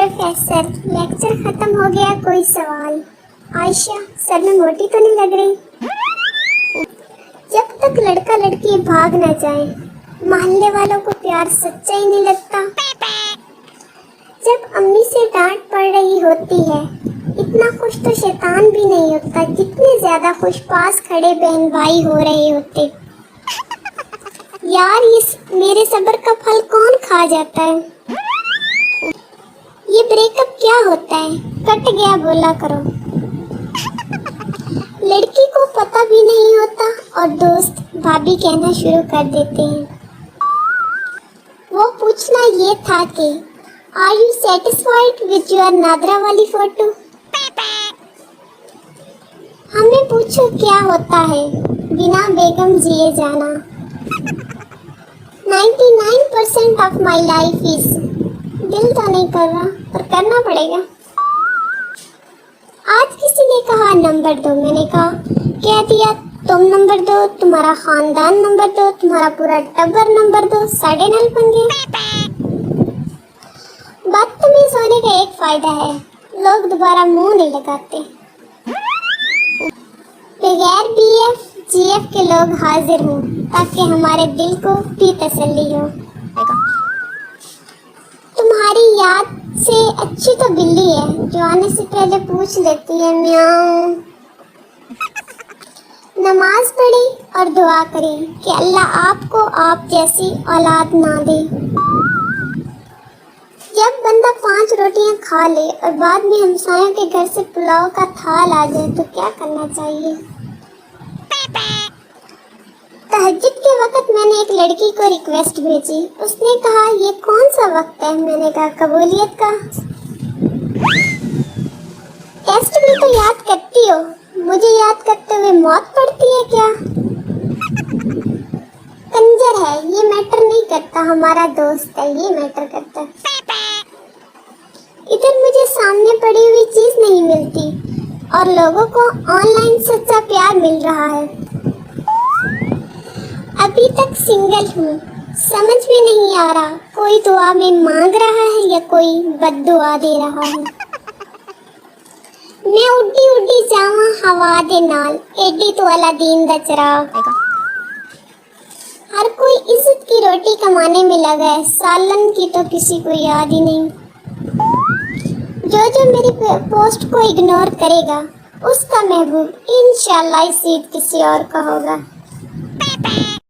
Professor, lecture खत्म हो गया, कोई सवाल? आयशा, सर में मोटी तो नहीं लग रही? जब तक लड़का लड़की भाग न जाए, मोहल्ले वालों को प्यार सच्चा ही नहीं लगता। जब अम्मी से डांट पड़ रही होती है, इतना खुश तो शैतान भी नहीं होता जितने ज्यादा खुश पास खड़े बहन भाई हो रहे होते। यार, ये मेरे सब्र का फल कौन खा जाता है? ये ब्रेकअप क्या होता है? कट गया बोला करो। लड़की को पता भी नहीं होता और दोस्त भाभी कहना शुरू कर देते हैं। वो पूछना ये था कि are you satisfied with your NADRA वाली फोटो? हमें पूछो क्या होता है बिना बेगम जिए जाना। 99% ऑफ माई लाइफ इज, दिल तो नहीं कर रहा पर करना पड़ेगा। आज किसी ने कहा नंबर दो, मैंने कहा कह दिया तुम नंबर दो, तुम्हारा खानदान नंबर दो, तुम्हारा पूरा टब्बर नंबर दो, साढ़े नल पंगे। बदतमीज होने का एक फायदा है, लोग दोबारा मुंह नहीं लगाते। बगैर बीएफ जीएफ के लोग हाजिर हों ताकि हमारे दिल को भी तसल्ली हो। तुम्हारी याद से अच्छी तो बिल्ली है जो आने से पहले पूछ लेती है म्याऊं। नमाज पढ़ी और दुआ करी कि अल्लाह आपको आप जैसी औलाद ना दे। जब बंदा 5 रोटियां खा ले और बाद में हमसायों के घर से पुलाव का थाल आ जाए तो क्या करना चाहिए? तहज्जुद के वक्त मैंने एक लड़की को रिक्वेस्ट भेजी। उसने कहा ये कौन सा वक्त है? मैंने कहा कबूलियत का। टेस्ट भी तो याद करती हो, मुझे याद करते हुए मौत पड़ती है क्या? कंजर है, ये मैटर नहीं करता, हमारा दोस्त है, ये मैटर करता है। इधर मुझे सामने पड़ी हुई चीज नहीं मिलती और लोगों को ऑनलाइन सच्चा प्यार मिल रहा है। अभी तक सिंगल हूँ, समझ भी नहीं आ रहा कोई दुआ में मांग रहा है या कोई बद्दुआ दे रहा है। मैं उड्डी उड्डी जावा हवा दे नाल, एडी तो वाला दीन दा चिराग। हर कोई इज्जत की रोटी कमाने में लगा है, सालन की तो किसी को याद ही नहीं। जो जो मेरी पोस्ट को इग्नोर करेगा उसका महबूब इंशाल्लाह इस ईद किसी और का होगा।